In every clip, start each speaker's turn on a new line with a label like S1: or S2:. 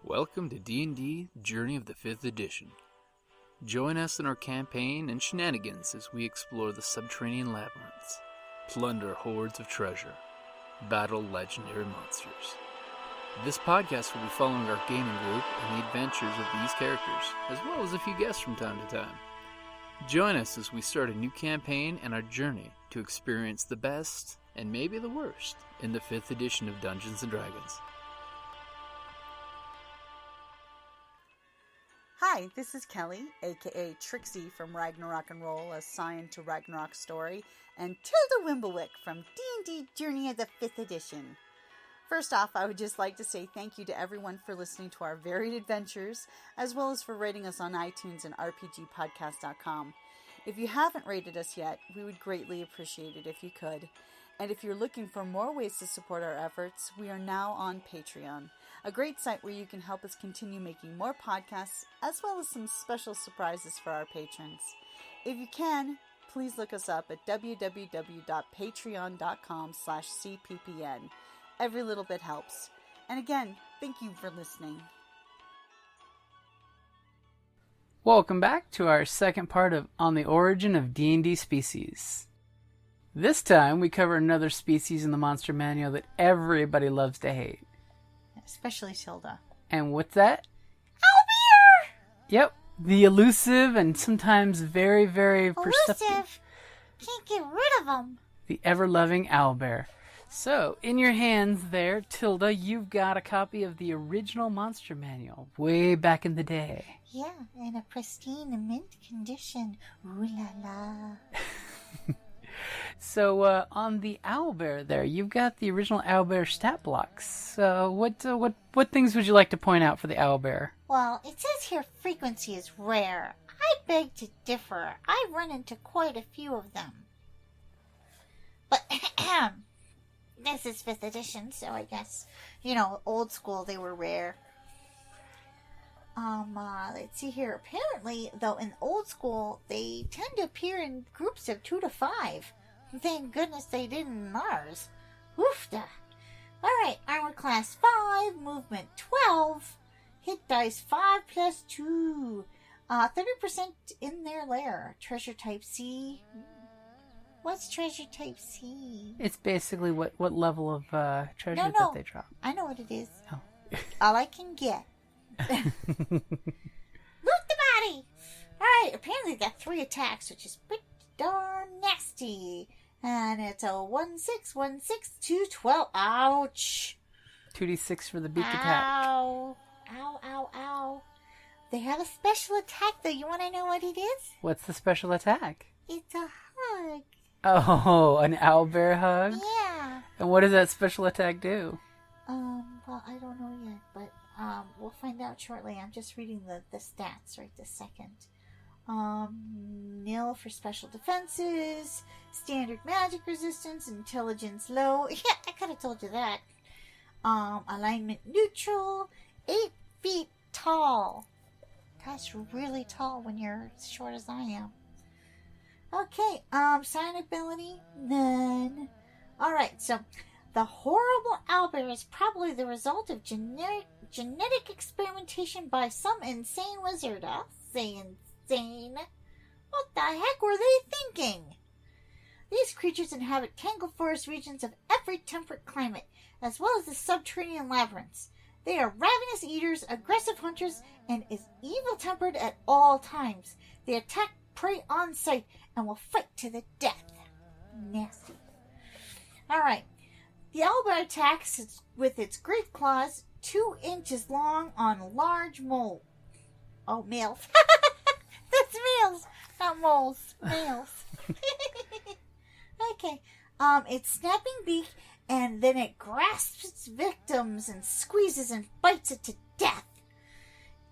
S1: Welcome to D&D Journey of the 5th Edition. Join us in our campaign and shenanigans as we explore the subterranean labyrinths, plunder hordes of treasure, battle legendary monsters. This podcast will be following our gaming group and the adventures of these characters, as well as a few guests from time to time. Join us as we start a new campaign and our journey to experience the best, and maybe the worst, in the 5th edition of Dungeons & Dragons.
S2: Hi, this is Kelly, aka Trixie from Ragnarok and Roll, assigned to Ragnarok Story, and Tilda Wimblewick from D&D Journey of the 5th Edition. First off, I would just like to say thank you to everyone for listening to our varied adventures, as well as for rating us on iTunes and rpgpodcast.com. If you haven't rated us yet, we would greatly appreciate it if you could. And if you're looking for more ways to support our efforts, we are now on Patreon, a great site where you can help us continue making more podcasts, as well as some special surprises for our patrons. If you can, please look us up at www.patreon.com/cppn. Every little bit helps. And again, thank you for listening.
S3: Welcome back to our second part of On the Origin of D&D Species. This time, we cover another species in the Monster Manual that everybody loves to hate.
S2: Especially Tilda.
S3: And what's that?
S2: Owlbear!
S3: Yep, the elusive and sometimes very, very perceptive.
S4: Elusive! Can't get rid of them.
S3: The ever-loving owlbear. So, in your hands there, Tilda, you've got a copy of the original Monster Manual, way back in the day.
S4: Yeah, in a pristine mint condition. Ooh la la.
S3: So, on the owlbear there, you've got the original owlbear stat blocks. What things would you like to point out for the owlbear?
S4: Well, it says here frequency is rare. I beg to differ. I've run into quite a few of them. But, this is 5th edition, so I guess, old school, they were rare. Let's see here. Apparently, though, in old school, they tend to appear in groups of 2 to 5. Thank goodness they didn't in ours. Oofda. Alright, armor class 5, movement 12, hit dice 5 plus 2, 30% in their lair. Treasure type C. What's treasure type C?
S3: It's basically what level of treasure
S4: No.
S3: that they drop.
S4: I know what it is.
S3: Oh.
S4: All I can get. Loot the body! Alright, apparently they got 3 attacks, which is pretty darn nasty. And it's a 1, 6, 1, 6, 2, 12. Ouch!
S3: 2d6 for the beak attack.
S4: Ow. Ow, ow, ow. They have a special attack, though. You want to know what it is?
S3: What's the special attack?
S4: It's a hug.
S3: Oh, an owlbear hug?
S4: Yeah.
S3: And what does that special attack do?
S4: Well, I don't know yet, but we'll find out shortly. I'm just reading the stats right this second. Nil for special defenses, standard magic resistance, intelligence low. Yeah, I could have told you that. Alignment neutral, 8 feet tall. That's really tall when you're as short as I am. Okay, sign ability, none. Alright, so the horrible owlbear is probably the result of genetic experimentation by some insane wizard. I'll say insane. What the heck were they thinking? These creatures inhabit tangled forest regions of every temperate climate, as well as the subterranean labyrinths. They are ravenous eaters, aggressive hunters, and is evil-tempered at all times. They attack prey on sight and will fight to the death. Nasty. Alright. The owlbear attacks with its great claws, 2 inches long on large mole. Oh, males. That's males, not moles. Males. Okay. Its snapping beak, and then it grasps its victims and squeezes and bites it to death.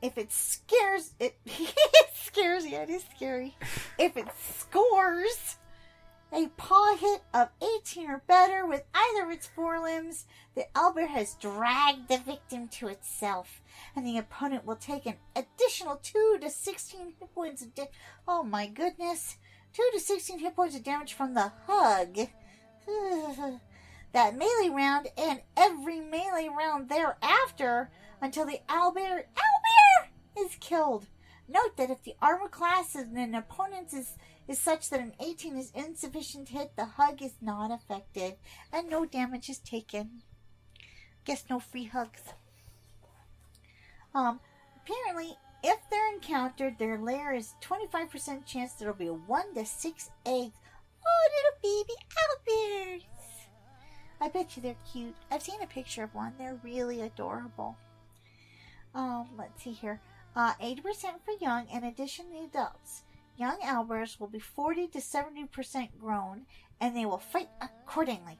S4: If it scares it, it scares. Yeah, it is scary. If it scores a paw hit of 18 or better with either of its forelimbs, the owlbear has dragged the victim to itself, and the opponent will take an additional 2 to 16 hit points of damage. Oh my goodness. 2 to 16 hit points of damage from the hug. That melee round and every melee round thereafter until the owlbear is killed. Note that if the armor class of an opponent is such that an 18 is insufficient to hit, the hug is not effective and no damage is taken. Guess no free hugs. Apparently, if they're encountered, their lair is 25% chance there will be 1 to 6 eggs. Oh, little baby owlbears! I bet you they're cute. I've seen a picture of one. They're really adorable. Let's see here. 80% for young, in addition to adults. Young owlbears will be 40 to 70% grown, and they will fight accordingly.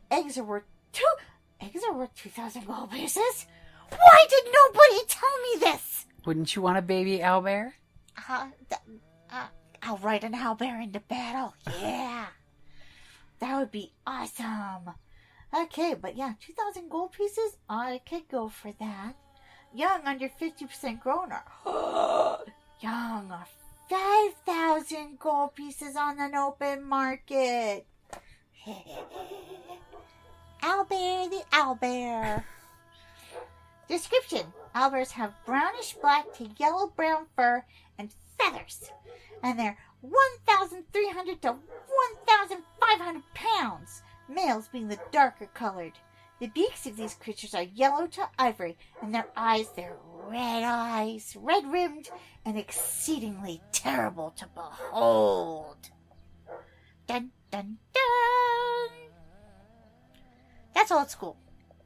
S4: Eggs are worth 2,000 gold pieces. Why did nobody tell me this?
S3: Wouldn't you want a baby owlbear?
S4: I'll ride an owlbear into battle. Yeah. That would be awesome. Okay, but yeah, 2,000 gold pieces? I could go for that. Young under 50% grown are young are 5,000 gold pieces on an open market. Owlbear the owlbear. Description: owlbears have brownish black to yellow brown fur and feathers, and they're 1,300 to 1,500 pounds, males being the darker colored. The beaks of these creatures are yellow to ivory, and their eyes, they're red-rimmed, and exceedingly terrible to behold. Dun, dun, dun! That's old school.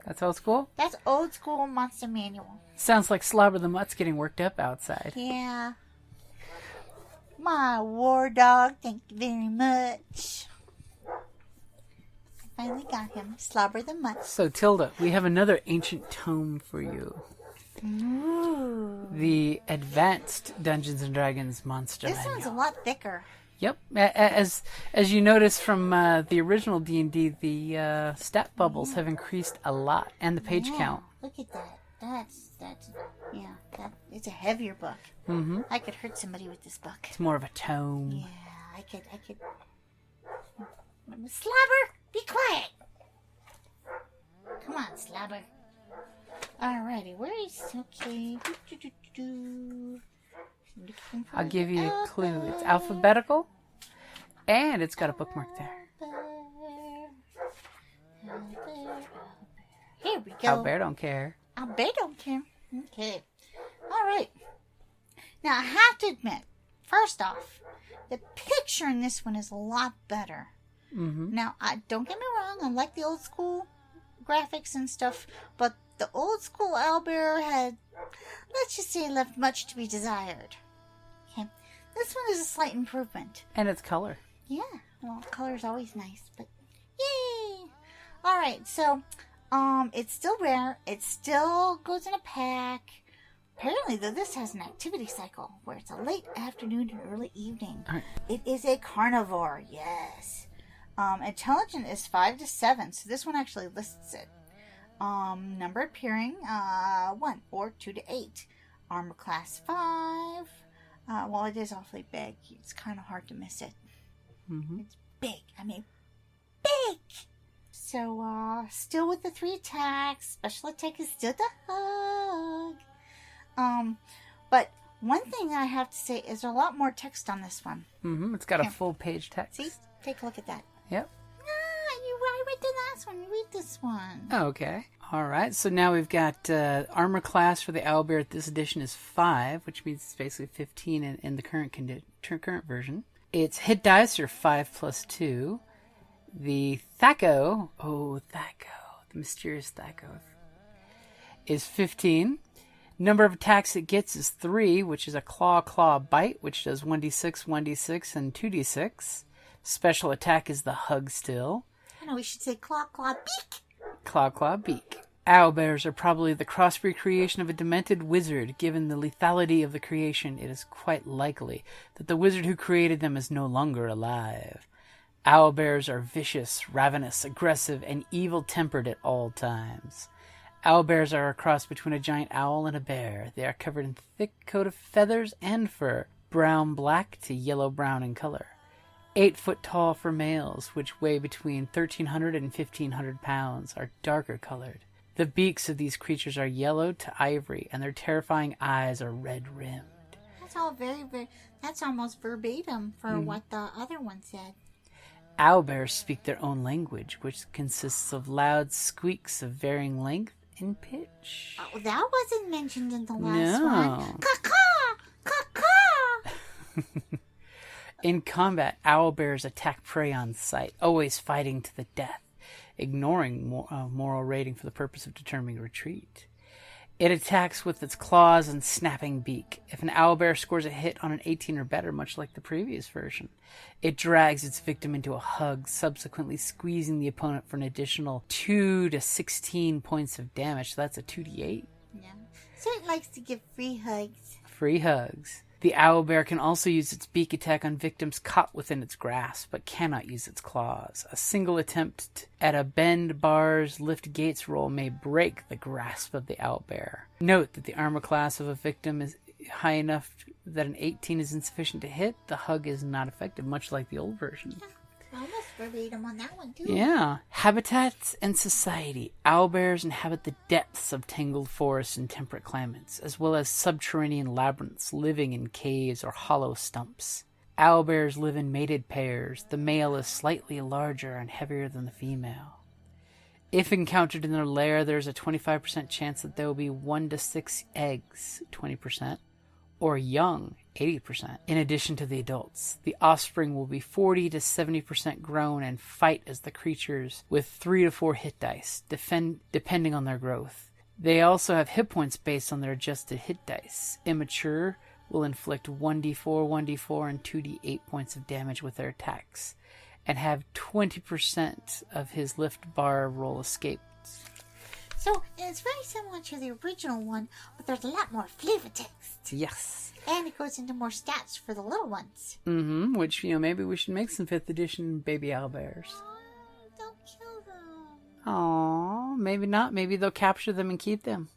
S3: That's old school?
S4: That's old school monster manual.
S3: Sounds like Slobber the Mutt's getting worked up outside.
S4: Yeah. My war dog, thank you very much. I finally got him. Slobber the Mutt.
S3: So, Tilda, we have another ancient tome for you.
S4: Ooh.
S3: The Advanced Dungeons & Dragons Monster
S4: This
S3: Manual.
S4: one's a lot thicker.
S3: Yep. As you notice from the original D&D, the stat bubbles have increased a lot, and the page count.
S4: Look at that. It's a heavier book.
S3: Mm-hmm.
S4: I could hurt somebody with this book.
S3: It's more of a tome.
S4: Yeah, I could. Slobber, be quiet. Come on, Slobber. Alrighty, where is... Okay.
S3: I'll give you a clue. It's alphabetical, and it's got a bookmark there.
S4: Here we go.
S3: Owlbear don't care.
S4: Owlbear don't care. Okay. Alright. Now, I have to admit, first off, the picture in this one is a lot better.
S3: Mm-hmm.
S4: Now, don't get me wrong, I like the old school graphics and stuff, but the old school owlbear had, let's just say, left much to be desired. Okay. This one is a slight improvement.
S3: And it's color.
S4: Yeah. Well, color's always nice, but yay! Alright, so, it's still rare. It still goes in a pack. Apparently, though, this has an activity cycle where it's a late afternoon and early evening.
S3: Right.
S4: It is a carnivore, yes. Intelligence is 5 to 7, so this one actually lists it. Number appearing, 1 or 2 to 8. Armor class 5. Well, it is awfully big. It's kind of hard to miss it.
S3: Mm-hmm.
S4: It's big. I mean, big! So, still with the 3 attacks. Special attack is still the hug. But one thing I have to say is there's a lot more text on this one.
S3: Mm-hmm. It's got a full page text.
S4: See? Take a look at that.
S3: Yep.
S4: I read the last one. You read this one.
S3: Okay. All right. So now we've got armor class for the owlbear at this edition is 5, which means it's basically 15 in the current version. Its hit dice are 5 plus 2. The Thaco, the mysterious Thaco, is 15. Number of attacks it gets is 3, which is a claw bite, which does 1d6, 1d6, and 2d6. Special attack is the hug still.
S4: I know we should say claw beak.
S3: Claw beak. Owlbears are probably the crossbreed creation of a demented wizard. Given the lethality of the creation, it is quite likely that the wizard who created them is no longer alive. Owlbears are vicious, ravenous, aggressive, and evil-tempered at all times. Owlbears are a cross between a giant owl and a bear. They are covered in a thick coat of feathers and fur, brown-black to yellow-brown in color. 8 foot tall for males, which weigh between 1,300 and 1,500 pounds, are darker colored. The beaks of these creatures are yellow to ivory, and their terrifying eyes are red-rimmed.
S4: That's all that's almost verbatim for what the other one said.
S3: Owlbears speak their own language, which consists of loud squeaks of varying length and pitch.
S4: Oh, that wasn't mentioned in the last one. Caw-caw! Caw-caw!
S3: In combat, owlbears attack prey on sight, always fighting to the death, ignoring moral rating for the purpose of determining retreat. It attacks with its claws and snapping beak. If an owlbear scores a hit on an 18 or better, much like the previous version, it drags its victim into a hug, subsequently squeezing the opponent for an additional 2 to 16 points of damage. So that's a 2d8.
S4: Yeah. So it likes to give free hugs.
S3: Free hugs. The owlbear can also use its beak attack on victims caught within its grasp, but cannot use its claws. A single attempt at a bend bars, lift gates roll may break the grasp of the owlbear. Note that the armor class of a victim is high enough that an 18 is insufficient to hit. The hug is not effective, much like the old version.
S4: Yeah. Almost verbatim on that one, too.
S3: Yeah. Habitats and society. Owlbears inhabit the depths of tangled forests and temperate climates, as well as subterranean labyrinths, living in caves or hollow stumps. Owlbears live in mated pairs. The male is slightly larger and heavier than the female. If encountered in their lair, there's a 25% chance that there will be 1 to 6 eggs, 20%, or young, 80%, in addition to the adults. The offspring will be 40 to 70% grown and fight as the creatures with 3 to 4 hit dice, depending on their growth. They also have hit points based on their adjusted hit dice. Immature will inflict 1d4, 1d4, and 2d8 points of damage with their attacks, and have 20% of his lift bar roll escape.
S4: So it's very similar to the original one, but there's a lot more flavor text.
S3: Yes.
S4: And it goes into more stats for the little ones.
S3: Mm-hmm. Which, maybe we should make some 5th edition baby owlbears.
S4: Don't kill them.
S3: Aww, maybe not. Maybe they'll capture them and keep them.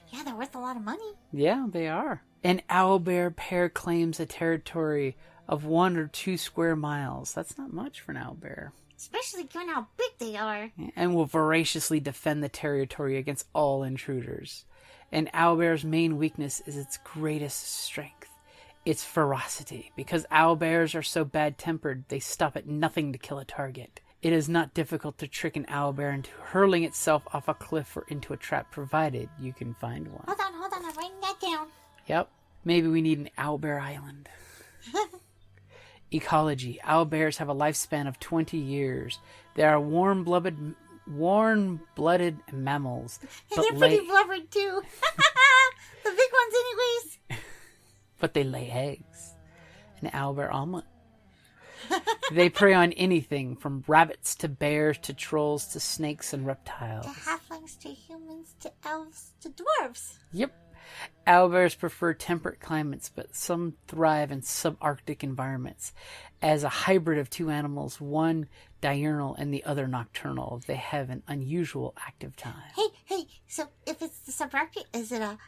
S4: Yeah, they're worth a lot of money.
S3: Yeah, they are. An owlbear pair claims a territory of 1 or 2 square miles. That's not much for an owlbear.
S4: Especially given how big they are.
S3: And will voraciously defend the territory against all intruders. An owlbear's main weakness is its greatest strength, its ferocity. Because owlbears are so bad-tempered, they stop at nothing to kill a target. It is not difficult to trick an owlbear into hurling itself off a cliff or into a trap, provided you can find one.
S4: Hold on, I'm writing that down.
S3: Yep. Maybe we need an owlbear island. Ecology. Owlbears have a lifespan of 20 years. They are warm-blooded mammals.
S4: And they're pretty blubbered, too. The big ones, anyways.
S3: But they lay eggs. An owlbear omelet. They prey on anything from rabbits to bears to trolls to snakes and reptiles.
S4: To halflings to humans to elves to dwarves.
S3: Yep. Owlbears prefer temperate climates, but some thrive in subarctic environments. As a hybrid of 2 animals, one diurnal and the other nocturnal, they have an unusual active time.
S4: Hey, so if it's the subarctic, is it a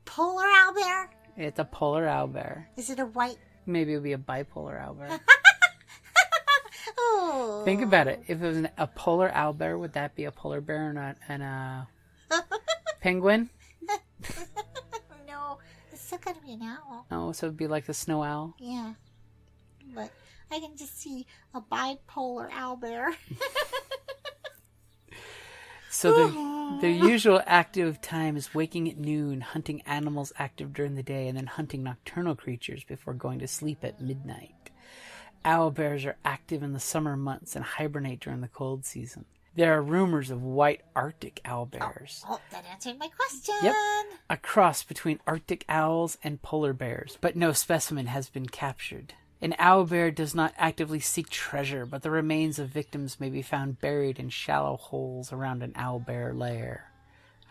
S4: polar owlbear?
S3: It's a polar owlbear.
S4: Is it a white?
S3: Maybe it'll be a bipolar owlbear.
S4: Oh.
S3: Think about it. If it was a polar owlbear, would that be a polar bear and a penguin?
S4: No, it's still gotta be an owl.
S3: Oh, so it'd be like the snow owl?
S4: Yeah. But I can just see a bipolar owlbear.
S3: So their usual active time is waking at noon, hunting animals active during the day, and then hunting nocturnal creatures before going to sleep at midnight. Owlbears are active in the summer months and hibernate during the cold season. There are rumors of white Arctic owlbears.
S4: Oh, that answered my question.
S3: Yep. A cross between Arctic owls and polar bears, but no specimen has been captured. An owlbear does not actively seek treasure, but the remains of victims may be found buried in shallow holes around an owlbear lair.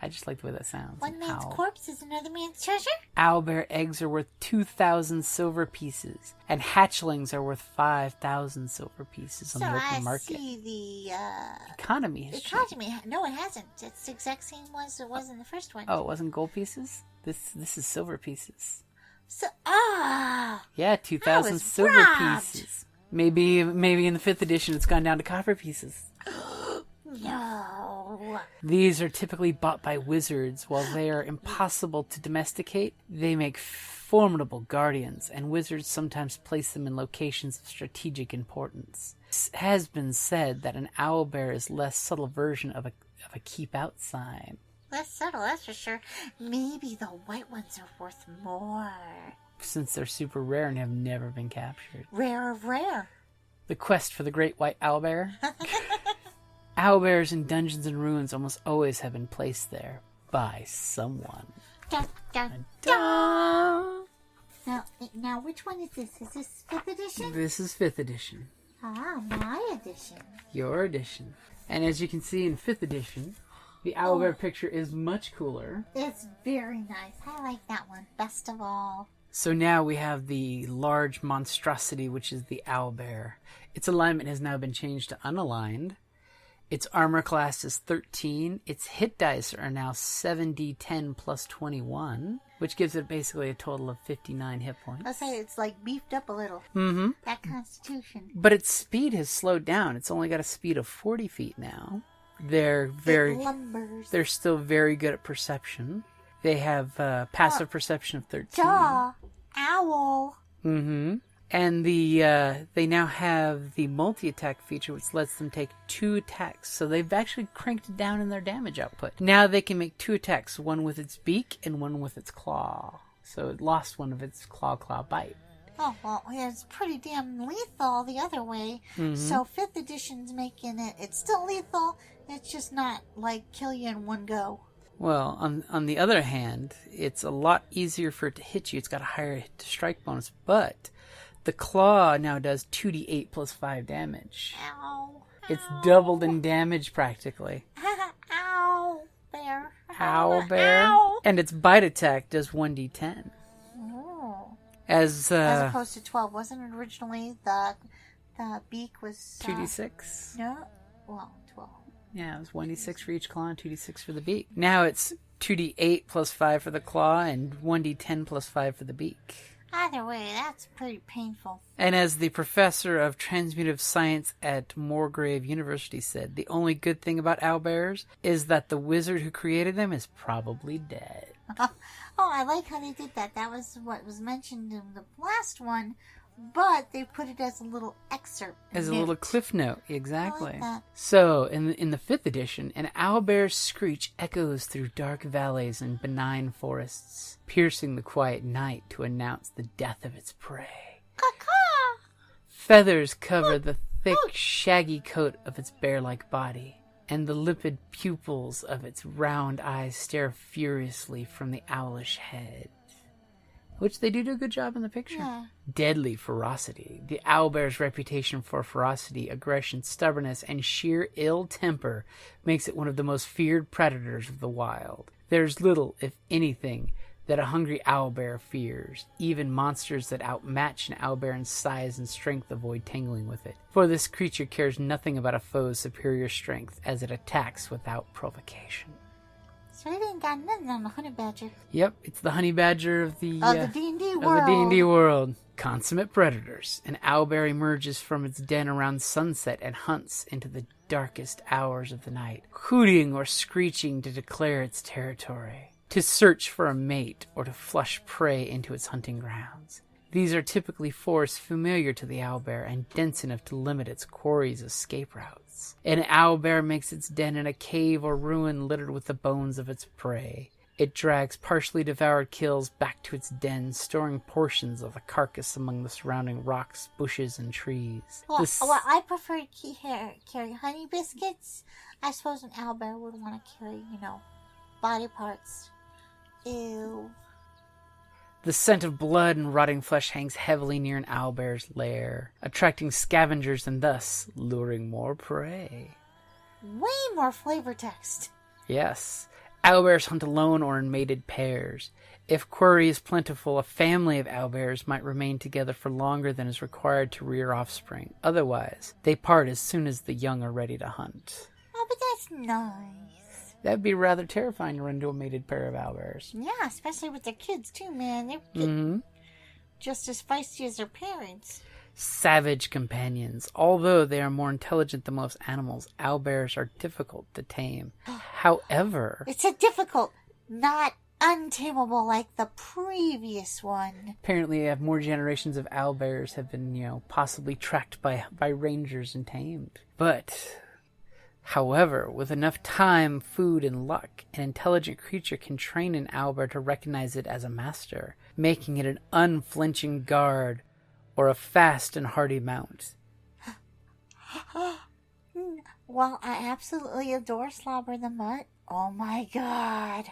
S3: I just like the way that sounds.
S4: One man's corpse is another man's treasure?
S3: Owlbear eggs are worth 2,000 silver pieces, and hatchlings are worth 5,000 silver pieces on the open market.
S4: So I see the
S3: economy has changed.
S4: No, it hasn't. It's the exact same as it was in the first one.
S3: Oh, it wasn't gold pieces? This is silver pieces.
S4: So,
S3: yeah, 2,000 silver pieces. Maybe in the 5th edition it's gone down to copper pieces.
S4: No. No.
S3: These are typically bought by wizards. While they are impossible to domesticate, they make formidable guardians, and wizards sometimes place them in locations of strategic importance. It has been said that an owlbear is a less subtle version of a keep-out sign.
S4: Less subtle, that's for sure. Maybe the white ones are worth more.
S3: Since they're super rare and have never been captured.
S4: Rare of rare.
S3: The quest for the great white owlbear. Owlbears in dungeons and ruins almost always have been placed there by someone.
S4: Dun, dun,
S3: Dun.
S4: Now, which one is this? Is this 5th edition?
S3: This is 5th edition.
S4: Ah, my edition.
S3: Your edition. And as you can see in 5th edition, the owlbear picture is much cooler.
S4: It's very nice. I like that one best of all.
S3: So now we have the large monstrosity, which is the owlbear. Its alignment has now been changed to unaligned. Its armor class is 13. Its hit dice are now 7d10 plus 21, which gives it basically a total of 59 hit points.
S4: I'll say it's like beefed up a little.
S3: Mm-hmm.
S4: That constitution.
S3: But its speed has slowed down. It's only got a speed of 40 feet now. They're still very good at perception. They have passive perception of 13.
S4: Duh. Owl.
S3: Mm-hmm. And they now have the multi-attack feature, which lets them take 2 attacks. So they've actually cranked it down in their damage output. Now they can make 2 attacks, one with its beak and one with its claw. So it lost one of its claw bite.
S4: Oh, well, it's pretty damn lethal the other way.
S3: Mm-hmm.
S4: So 5th edition's making it's still lethal. It's just not like kill you in one go.
S3: Well, on the other hand, it's a lot easier for it to hit you. It's got a higher hit to strike bonus, but the claw now does 2d8 plus 5 damage.
S4: Ow.
S3: It's doubled in damage practically.
S4: Ow. Bear.
S3: Owlbear.
S4: Ow.
S3: And its bite attack does 1d10.
S4: Oh.
S3: As
S4: opposed to 12. Wasn't it originally the beak was...
S3: 2d6?
S4: No. Well, 12.
S3: Yeah, it was 1d6 for each claw and 2d6 for the beak. Now it's 2d8 plus 5 for the claw and 1d10 plus 5 for the beak.
S4: Either way, that's pretty painful.
S3: And as the professor of transmutive science at Moorgrave University said, the only good thing about owlbears is that the wizard who created them is probably dead.
S4: Oh, I like how they did that. That was what was mentioned in the last one, but they put it as a little excerpt.
S3: As a little cliff note, exactly.
S4: I like that.
S3: So, in the 5th edition, an owlbear's screech echoes through dark valleys and benign forests, piercing the quiet night to announce the death of its prey.
S4: Caw-caw!
S3: Feathers cover the thick, shaggy coat of its bear-like body, and the limpid pupils of its round eyes stare furiously from the owlish head. Which they do a good job in the picture.
S4: Yeah.
S3: Deadly ferocity. The owlbear's reputation for ferocity, aggression, stubbornness, and sheer ill temper makes it one of the most feared predators of the wild. There's little, if anything, that a hungry owlbear fears. Even monsters that outmatch an owlbear in size and strength avoid tangling with it. For this creature cares nothing about a foe's superior strength as it attacks without provocation.
S4: So it ain't got nothing on the honey badger.
S3: Yep, it's the honey badger of the
S4: D&D world.
S3: Of the D&D world. Consummate predators. An owlbear emerges from its den around sunset and hunts into the darkest hours of the night, hooting or screeching to declare its territory, to search for a mate, or to flush prey into its hunting grounds. These are typically forests familiar to the owlbear and dense enough to limit its quarry's escape routes. An owlbear makes its den in a cave or ruin littered with the bones of its prey. It drags partially devoured kills back to its den, storing portions of the carcass among the surrounding rocks, bushes, and trees.
S4: Well, I prefer to carry honey biscuits. I suppose an owlbear would want to carry, body parts. Ew.
S3: The scent of blood and rotting flesh hangs heavily near an owlbear's lair, attracting scavengers and thus luring more prey.
S4: Way more flavor text.
S3: Yes. Owlbears hunt alone or in mated pairs. If quarry is plentiful, a family of owlbears might remain together for longer than is required to rear offspring. Otherwise, they part as soon as the young are ready to hunt.
S4: Oh, but that's nice.
S3: That'd be rather terrifying to run into a mated pair of owlbears.
S4: Yeah, especially with their kids too, man. They're just as feisty as their parents.
S3: savage companions. Although they are more intelligent than most animals, owlbears are difficult to tame. However...
S4: It's a difficult, not untamable like the previous one.
S3: Apparently, more generations of owlbears have been, possibly tracked by rangers and tamed. But, however, with enough time, food, and luck, an intelligent creature can train an owlbear to recognize it as a master, making it an unflinching guard or a fast and hardy mount.
S4: Well, I absolutely adore Slobber the Mutt. Oh my god.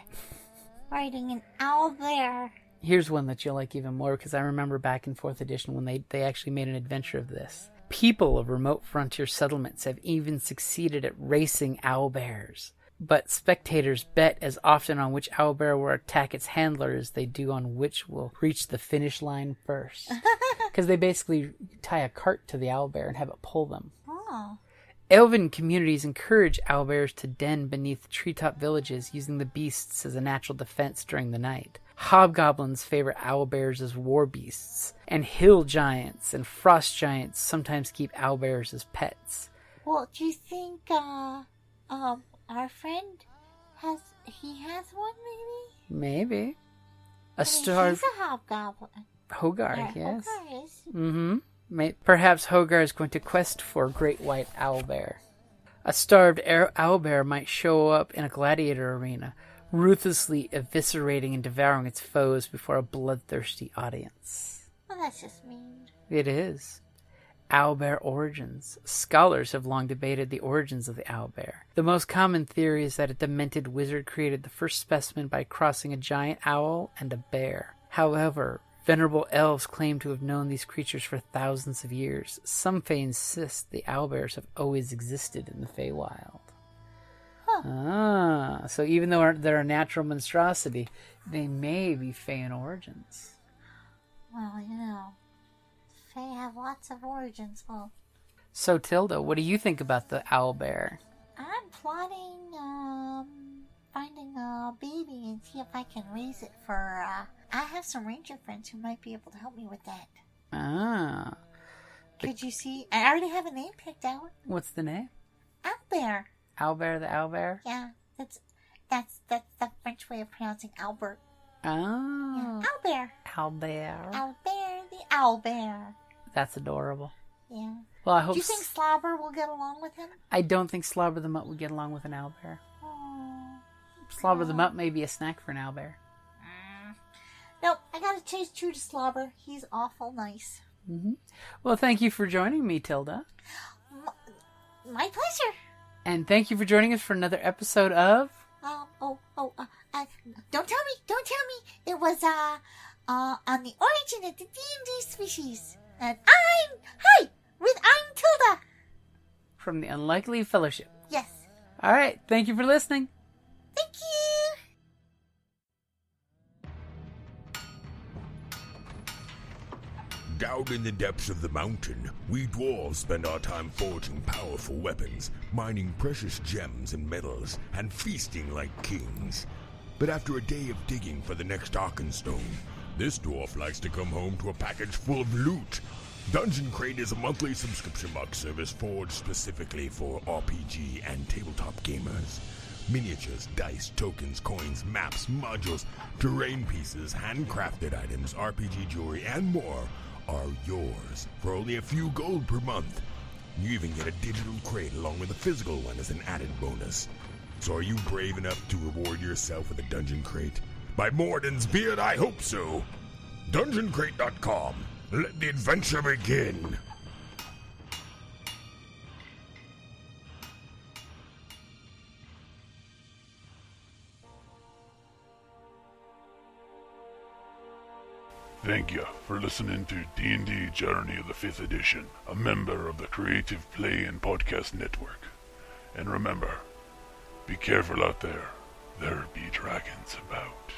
S4: Riding an owlbear.
S3: Here's one that you'll like even more, because I remember back in 4th edition when they actually made an adventure of this. People of remote frontier settlements have even succeeded at racing owlbears. But spectators bet as often on which owlbear will attack its handler as they do on which will reach the finish line first. Because they basically tie a cart to the owlbear and have it pull them.
S4: Oh.
S3: Elven communities encourage owlbears to den beneath treetop villages, using the beasts as a natural defense during the night. Hobgoblins favor owlbears as war beasts, and hill giants and frost giants sometimes keep owlbears as pets.
S4: Well, do you think, our friend has one, maybe?
S3: Maybe.
S4: He's a hobgoblin.
S3: Hogar, yes.
S4: Hogar is.
S3: Mm-hmm. Perhaps Hogar is going to quest for a great white owlbear. A starved owlbear might show up in a gladiator arena, ruthlessly eviscerating and devouring its foes before a bloodthirsty audience.
S4: Well, that's just mean.
S3: It is. Owlbear origins. Scholars have long debated the origins of the owlbear. The most common theory is that a demented wizard created the first specimen by crossing a giant owl and a bear. However, venerable elves claim to have known these creatures for thousands of years. Some fae insist the owlbears have always existed in the Feywild.
S4: Huh.
S3: So even though they're a natural monstrosity, they may be fae in origins.
S4: Well, fae have lots of origins. Well,
S3: so Tilda, what do you think about the owlbear?
S4: I'm plotting, finding a baby and see if I can raise it for, I have some ranger friends who might be able to help me with that.
S3: Ah.
S4: Could you see? I already have a name picked out.
S3: What's the name?
S4: Owlbear.
S3: Owlbear the owlbear?
S4: Yeah, that's the French way of pronouncing Albert.
S3: Oh.
S4: Yeah. Owlbear.
S3: Owlbear.
S4: Owlbear, the owlbear.
S3: That's adorable.
S4: Yeah.
S3: Well, I hope.
S4: Do you think Slobber will get along with him?
S3: I don't think Slobber the Mutt would get along with an owlbear.
S4: Oh.
S3: Slobber the Mutt may be a snack for an owlbear.
S4: Nope, I gotta chase true to Slobber. He's awful nice.
S3: Mm-hmm. Well, thank you for joining me, Tilda.
S4: My pleasure.
S3: And thank you for joining us for another episode of...
S4: Don't tell me. It was, on the origin of the D&D species. And I'm Tilda.
S3: From the Unlikely Fellowship.
S4: Yes.
S3: All right, thank you for listening.
S4: Thank you.
S5: Down in the depths of the mountain, we dwarves spend our time forging powerful weapons, mining precious gems and metals, and feasting like kings. But after a day of digging for the next Arkenstone, this dwarf likes to come home to a package full of loot. Dungeon Crate is a monthly subscription box service forged specifically for RPG and tabletop gamers. Miniatures, dice, tokens, coins, maps, modules, terrain pieces, handcrafted items, RPG jewelry, and more are yours for only a few gold per month. You even get a digital crate along with a physical one as an added bonus. So are you brave enough to reward yourself with a Dungeon Crate? By Morden's beard, I hope so. DungeonCrate.com. Let the adventure begin.
S6: Thank you for listening to D&D Journey of the 5th Edition, a member of the Creative Play and Podcast Network. And remember, be careful out there. There be dragons about.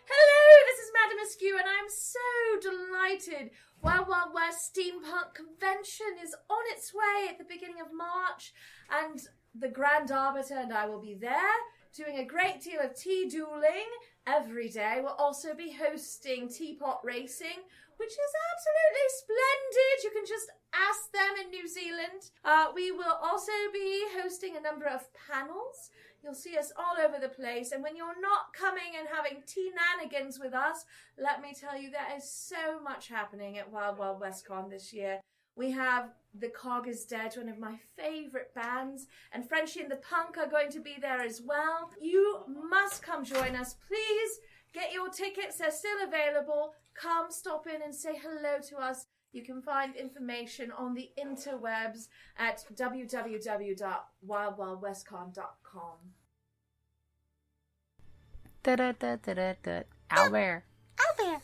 S7: Hello, this is Madam Askew, and I'm so delighted. Wild Wild West Steampunk Convention is on its way at the beginning of March, and the Grand Arbiter and I will be there doing a great deal of tea dueling every day. We'll also be hosting teapot racing, which is absolutely splendid. You can just ask them in New Zealand. We will also be hosting a number of panels. You'll see us all over the place. And when you're not coming and having tea-nanigans with us, let me tell you, there is so much happening at Wild Wild West Con this year. We have The Cog is Dead, one of my favourite bands, and Frenchie and the Punk are going to be there as well. You must come join us. Please get your tickets. They're still available. Come, stop in and say hello to us. You can find information on the interwebs at www.wildwildwestcon.com.
S3: Da-da-da-da-da-da. Owlbear.
S4: Owlbear.